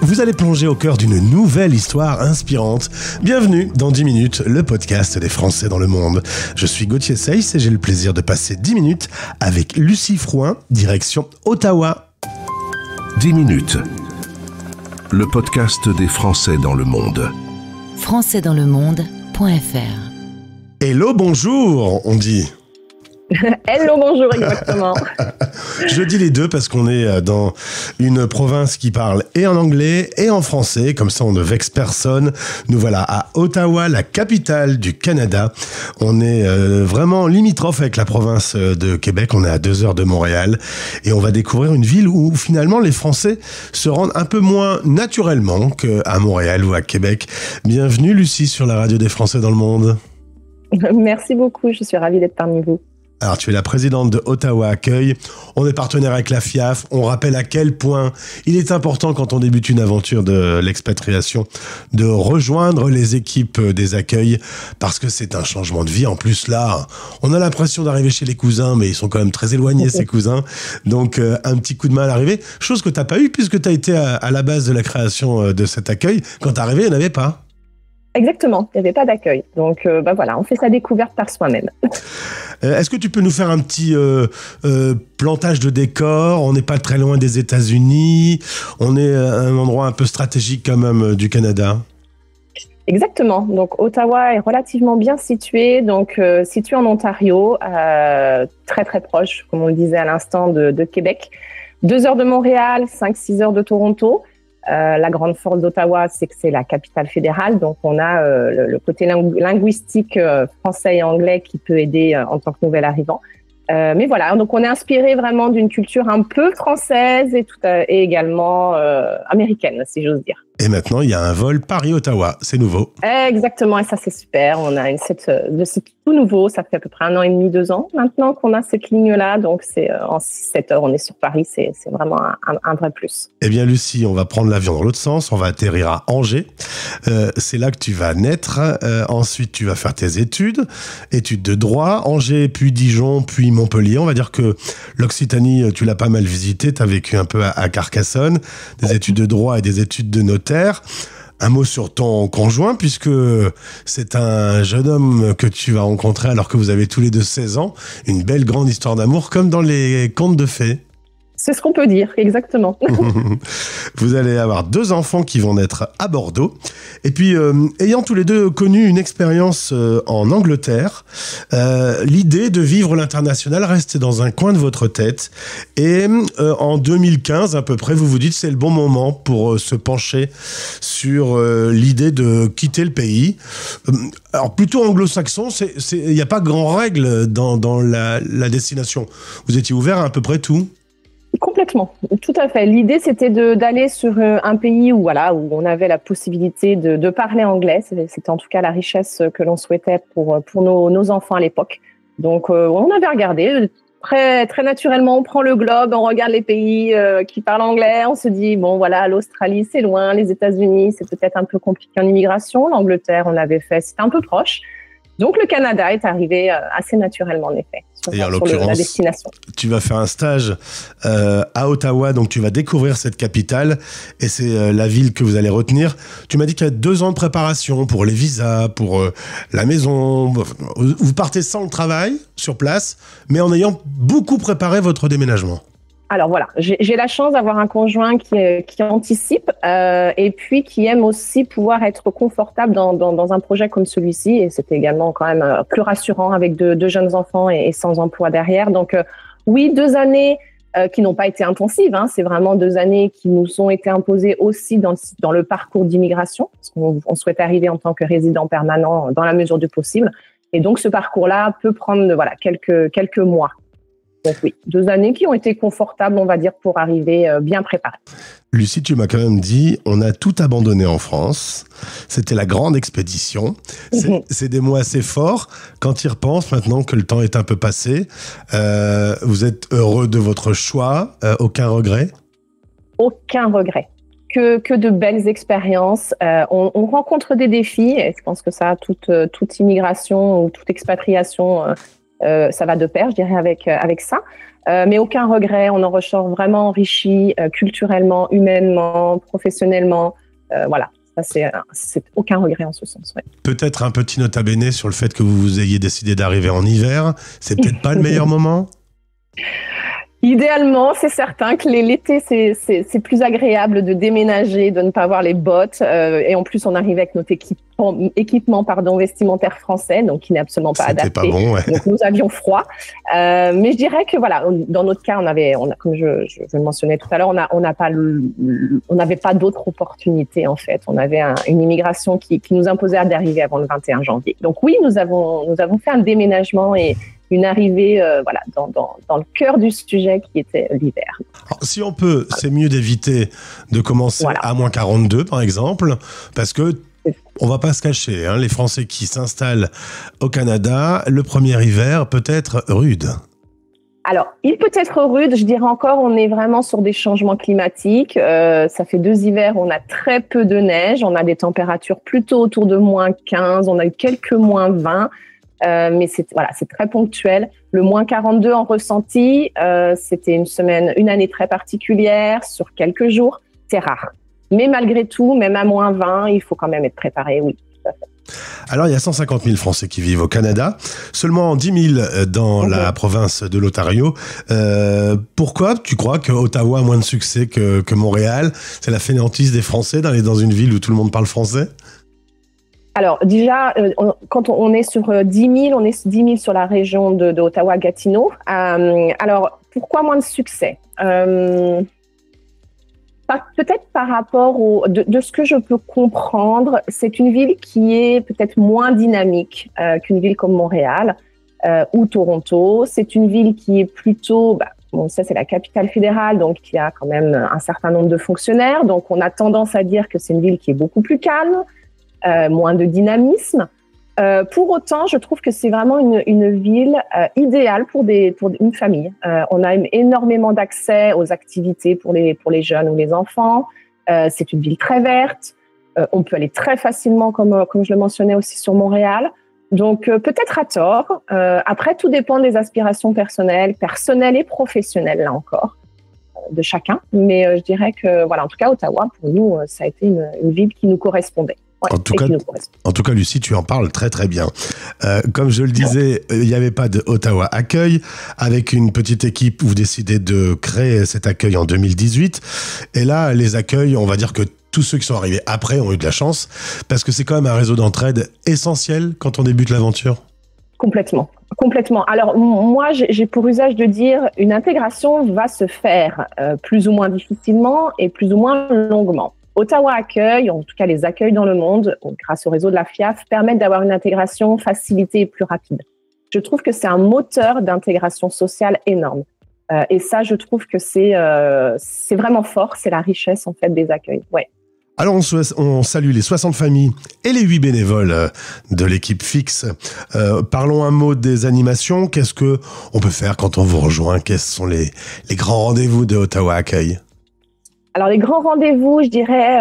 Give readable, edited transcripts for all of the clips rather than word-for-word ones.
Vous allez plonger au cœur d'une nouvelle histoire inspirante. Bienvenue dans 10 minutes, le podcast des Français dans le monde. Je suis Gauthier Seyss et j'ai le plaisir de passer 10 minutes avec Lucie Frouin, direction Ottawa. 10 minutes, le podcast des Français dans le monde. françaisdanslemonde.fr. Hello, bonjour, on dit. Hello, bonjour, exactement. Je dis les deux parce qu'on est dans une province qui parle et en anglais et en français. Comme ça, on ne vexe personne. Nous voilà à Ottawa, la capitale du Canada. On est vraiment limitrophe avec la province de Québec. On est à 2 heures de Montréal. Et on va découvrir une ville où finalement les Français se rendent un peu moins naturellement qu'à Montréal ou à Québec. Bienvenue Lucie sur la radio des Français dans le monde. Merci beaucoup, je suis ravie d'être parmi vous. Alors, tu es la présidente de Ottawa Accueil. On est partenaire avec la FIAF. On rappelle à quel point il est important quand on débute une aventure de l'expatriation de rejoindre les équipes des accueils parce que c'est un changement de vie. En plus, là, on a l'impression d'arriver chez les cousins, mais ils sont quand même très éloignés, ces cousins. Donc, un petit coup de main à l'arrivée. Chose que tu n'as pas eu puisque tu as été à la base de la création de cet accueil. Quand tu es arrivé, il n'y en avait pas. Exactement, il n'y avait pas d'accueil. Donc, voilà, on fait sa découverte par soi-même. Est-ce que tu peux nous faire un petit plantage de décor? On n'est pas très loin des États-Unis. On est à un endroit un peu stratégique quand même du Canada. Exactement. Donc, Ottawa est relativement bien situé. Donc, situé en Ontario, très très proche, comme on le disait à l'instant, de Québec. 2 heures de Montréal, 5-6 heures de Toronto. La grande force d'Ottawa, c'est que c'est la capitale fédérale, donc on a le côté linguistique français et anglais qui peut aider en tant que nouvel arrivant. Mais voilà, donc on est inspiré vraiment d'une culture un peu française et également américaine, si j'ose dire. Et maintenant, il y a un vol Paris-Ottawa, c'est nouveau. Exactement, et ça c'est super. On a c'est tout nouveau, ça fait à peu près 1 an et demi, 2 ans maintenant qu'on a cette ligne-là. Donc c'est en 6-7 heures, on est sur Paris, c'est vraiment un vrai plus. Eh bien Lucie, on va prendre l'avion dans l'autre sens, on va atterrir à Angers. C'est là que tu vas naître. Ensuite, tu vas faire tes études de droit. Angers, puis Dijon, puis Montpellier. On va dire que l'Occitanie, tu l'as pas mal visité. Tu as vécu un peu à Carcassonne, des études de droit et des études de notaire. Un mot sur ton conjoint, puisque c'est un jeune homme que tu vas rencontrer alors que vous avez tous les deux 16 ans. Une belle grande histoire d'amour, comme dans les contes de fées. C'est ce qu'on peut dire, exactement. Vous allez avoir 2 enfants qui vont naître à Bordeaux. Et puis, ayant tous les deux connu une expérience en Angleterre, l'idée de vivre l'international reste dans un coin de votre tête. Et en 2015, à peu près, vous vous dites c'est le bon moment pour se pencher sur l'idée de quitter le pays. Alors, plutôt anglo-saxon, il n'y a pas grand règle dans la destination. Vous étiez ouvert à peu près tout. Complètement, tout à fait. L'idée, c'était d'aller sur un pays où on avait la possibilité de parler anglais. C'était en tout cas la richesse que l'on souhaitait pour nos enfants à l'époque. Donc, on avait regardé. Très, très naturellement, on prend le globe, on regarde les pays qui parlent anglais. On se dit, bon, voilà, l'Australie, c'est loin. Les États-Unis, c'est peut-être un peu compliqué en immigration. L'Angleterre, on avait fait, c'était un peu proche. Donc, le Canada est arrivé assez naturellement, en effet, sur la destination. Tu vas faire un stage à Ottawa, donc tu vas découvrir cette capitale et c'est la ville que vous allez retenir. Tu m'as dit qu'il y a 2 ans de préparation pour les visas, pour la maison. Vous partez sans le travail, sur place, mais en ayant beaucoup préparé votre déménagement. Alors voilà, j'ai la chance d'avoir un conjoint qui anticipe et puis qui aime aussi pouvoir être confortable dans un projet comme celui-ci. Et c'était également quand même plus rassurant avec 2 jeunes enfants et sans emploi derrière. Donc oui, 2 années qui n'ont pas été intensives. C'est vraiment 2 années qui nous ont été imposées aussi dans le parcours d'immigration, parce qu'on souhaite arriver en tant que résident permanent dans la mesure du possible. Et donc ce parcours-là peut prendre quelques mois. Donc oui, 2 années qui ont été confortables, on va dire, pour arriver bien préparés. Lucie, tu m'as quand même dit, on a tout abandonné en France. C'était la grande expédition. C'est des mots assez forts. Quand tu y repenses, maintenant que le temps est un peu passé, vous êtes heureux de votre choix? Aucun regret? Aucun regret. Que de belles expériences. On rencontre des défis, et je pense que ça, toute immigration ou toute expatriation ça va de pair, je dirais, avec ça. Mais aucun regret, on en ressort vraiment enrichi culturellement, humainement, professionnellement. Voilà, ça c'est aucun regret en ce sens. Ouais. Peut-être un petit nota bene sur le fait que vous ayez décidé d'arriver en hiver. C'est peut-être pas le meilleur moment? Idéalement, c'est certain que l'été, c'est plus agréable de déménager, de ne pas avoir les bottes. Et en plus, on arrivait avec notre équipement vestimentaire français, donc qui n'est absolument pas adapté. C'était pas bon, ouais. Donc, nous avions froid. Mais je dirais que voilà, dans notre cas, comme je le mentionnais tout à l'heure, on n'avait pas d'autres opportunités, en fait. On avait une immigration qui nous imposait d'arriver avant le 21 janvier. Donc oui, nous avons fait un déménagement et une arrivée dans le cœur du sujet qui était l'hiver. Alors, si on peut, c'est mieux d'éviter de commencer à moins 42 par exemple, parce que on va pas se cacher, les Français qui s'installent au Canada, le premier hiver peut être rude. Alors, il peut être rude, je dirais encore, on est vraiment sur des changements climatiques. Ça fait 2 hivers, on a très peu de neige, on a des températures plutôt autour de moins 15, on a eu quelques moins 20. Mais c'est très ponctuel. Le moins 42 en ressenti, c'était une année très particulière sur quelques jours. C'est rare. Mais malgré tout, même à moins 20, il faut quand même être préparé, oui. Tout à fait. Alors, il y a 150 000 Français qui vivent au Canada, seulement 10 000 dans la province de l'Ontario. Pourquoi tu crois que Ottawa a moins de succès que Montréal? C'est la fainéantise des Français d'aller dans une ville où tout le monde parle français? Alors déjà, quand on est sur 10 000, on est 10 000 sur la région de Ottawa-Gatineau. Alors, pourquoi moins de succès? Peut-être par rapport de ce que je peux comprendre, c'est une ville qui est peut-être moins dynamique qu'une ville comme Montréal ou Toronto. C'est une ville qui est plutôt... ça, c'est la capitale fédérale, donc il y a quand même un certain nombre de fonctionnaires. Donc, on a tendance à dire que c'est une ville qui est beaucoup plus calme. Moins de dynamisme. Pour autant, je trouve que c'est vraiment une ville idéale pour une famille. On a énormément d'accès aux activités pour les jeunes ou les enfants. C'est une ville très verte. On peut aller très facilement, comme je le mentionnais aussi sur Montréal. Donc, peut-être à tort. Après, tout dépend des aspirations personnelles et professionnelles, là encore, de chacun. Mais je dirais que, en tout cas, Ottawa, pour nous, ça a été une ville qui nous correspondait. Ouais, en tout cas, Lucie, tu en parles très très bien. Comme je le disais, il n'y avait pas de Ottawa Accueil. Avec une petite équipe, vous décidez de créer cet accueil en 2018. Et là, les accueils, on va dire que tous ceux qui sont arrivés après ont eu de la chance, parce que c'est quand même un réseau d'entraide essentiel quand on débute l'aventure. Complètement. Alors, moi, j'ai pour usage de dire une intégration va se faire plus ou moins difficilement et plus ou moins longuement. Ottawa Accueil, en tout cas les accueils dans le monde, grâce au réseau de la FIAF, permettent d'avoir une intégration facilitée et plus rapide. Je trouve que c'est un moteur d'intégration sociale énorme. Et ça, je trouve que c'est vraiment fort, c'est la richesse en fait des accueils. Ouais. Alors on salue les 60 familles et les 8 bénévoles de l'équipe fixe. Parlons un mot des animations. Qu'est-ce que on peut faire quand on vous rejoint? Quels sont les grands rendez-vous de Ottawa Accueil? Alors, les grands rendez-vous, je dirais,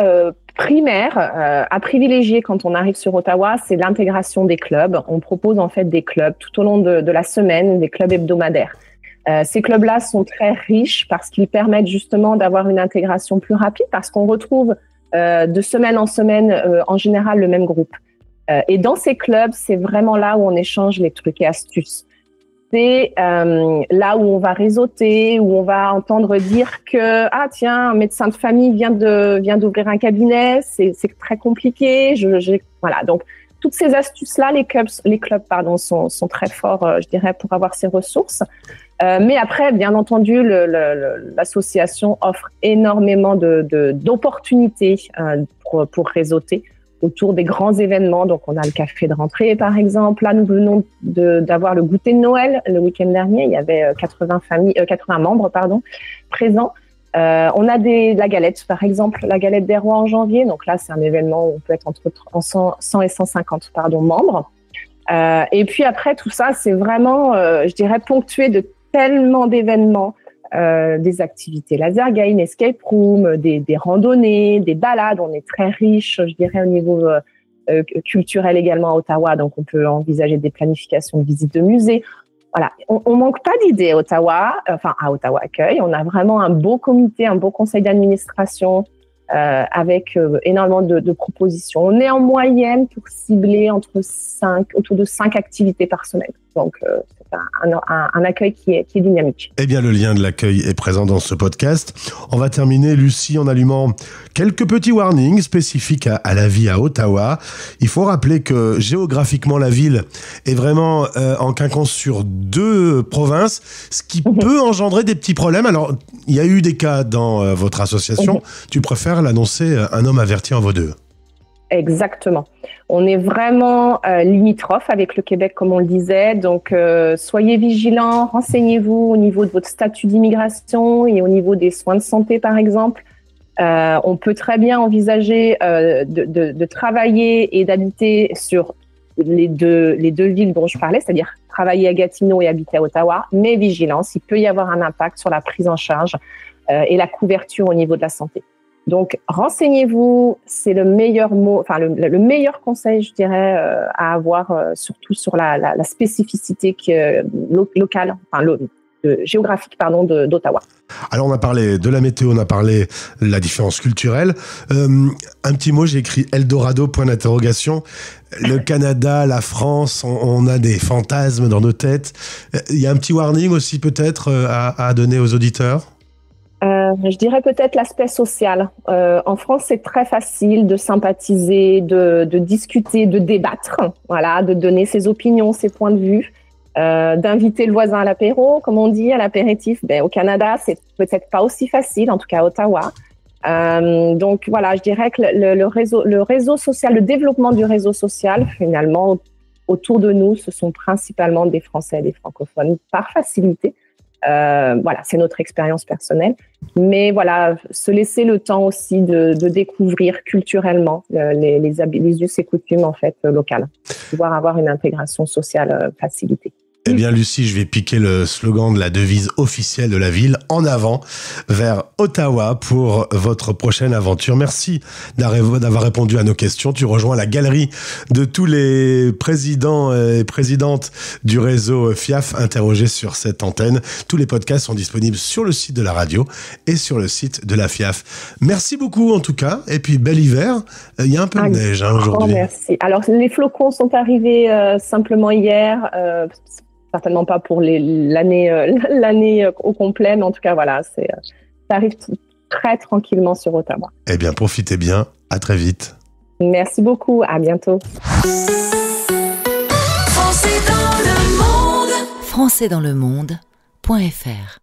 primaires à privilégier quand on arrive sur Ottawa, c'est l'intégration des clubs. On propose en fait des clubs tout au long de la semaine, des clubs hebdomadaires. Ces clubs-là sont très riches parce qu'ils permettent justement d'avoir une intégration plus rapide parce qu'on retrouve de semaine en semaine, en général, le même groupe. Et dans ces clubs, c'est vraiment là où on échange les trucs et astuces. C'est là où on va réseauter, où on va entendre dire que un médecin de famille vient d'ouvrir un cabinet, c'est très compliqué. Voilà, donc toutes ces astuces-là, les clubs sont très forts, je dirais, pour avoir ces ressources. Mais après, bien entendu, l'association offre énormément d'opportunités pour réseauter autour des grands événements. Donc, on a le café de rentrée, par exemple. Là, nous venons d'avoir le goûter de Noël le week-end dernier. Il y avait 80 membres, présents. On a la galette, par exemple, la galette des rois en janvier. Donc là, c'est un événement où on peut être entre 100 et 150, membres. Et puis après, tout ça, c'est vraiment, je dirais, ponctué de tellement d'événements. Des activités laser game, escape room, des randonnées, des balades. On est très riche, je dirais, au niveau culturel également à Ottawa. Donc, on peut envisager des planifications de visites de musées. voilà, on manque pas d'idées à Ottawa, à Ottawa Accueil. On a vraiment un beau comité, un beau conseil d'administration avec énormément de propositions. On est en moyenne pour cibler autour de 5 activités par semaine. Donc, c'est un accueil qui est dynamique. Eh bien, le lien de l'accueil est présent dans ce podcast. On va terminer, Lucie, en allumant quelques petits warnings spécifiques à la vie à Ottawa. Il faut rappeler que géographiquement, la ville est vraiment en quinconce sur 2 provinces, ce qui peut engendrer des petits problèmes. Alors, il y a eu des cas dans votre association. Tu préfères l'annoncer un homme averti en vaut 2. Exactement. On est vraiment limitrophe avec le Québec, comme on le disait. Donc, soyez vigilants, renseignez-vous au niveau de votre statut d'immigration et au niveau des soins de santé, par exemple. On peut très bien envisager de travailler et d'habiter sur les deux villes dont je parlais, c'est-à-dire travailler à Gatineau et habiter à Ottawa, mais vigilance, il peut y avoir un impact sur la prise en charge et la couverture au niveau de la santé. Donc, renseignez-vous, c'est le meilleur mot, le meilleur conseil, je dirais, à avoir, surtout sur la spécificité locale, géographique, d'Ottawa. Alors, on a parlé de la météo, on a parlé de la différence culturelle. Un petit mot, j'ai écrit Eldorado, point d'interrogation. Le Canada, la France, on a des fantasmes dans nos têtes. Il y a un petit warning aussi, peut-être, à donner aux auditeurs? Je dirais peut-être l'aspect social. En France, c'est très facile de sympathiser, de discuter, de débattre, voilà, de donner ses opinions, ses points de vue, d'inviter le voisin à l'apéro, comme on dit, à l'apéritif. Au Canada, c'est peut-être pas aussi facile, en tout cas à Ottawa. Donc voilà, je dirais que le réseau social, le développement du réseau social, finalement, autour de nous, ce sont principalement des Français et des francophones, par facilité. Voilà, c'est notre expérience personnelle. Mais voilà, se laisser le temps aussi de découvrir culturellement les us et coutumes en fait locales, pouvoir avoir une intégration sociale facilitée. Eh bien, Lucie, je vais piquer le slogan de la devise officielle de la ville, en avant, vers Ottawa pour votre prochaine aventure. Merci d'avoir répondu à nos questions. Tu rejoins la galerie de tous les présidents et présidentes du réseau FIAF interrogés sur cette antenne. Tous les podcasts sont disponibles sur le site de la radio et sur le site de la FIAF. Merci beaucoup, en tout cas. Et puis, bel hiver. Il y a un peu de neige aujourd'hui. Merci. Alors, les flocons sont arrivés simplement hier. Certainement pas pour l'année au complet, mais en tout cas, voilà, ça arrive très tranquillement sur Ottawa. Eh bien, profitez bien. À très vite. Merci beaucoup. À bientôt. Français dans le monde.fr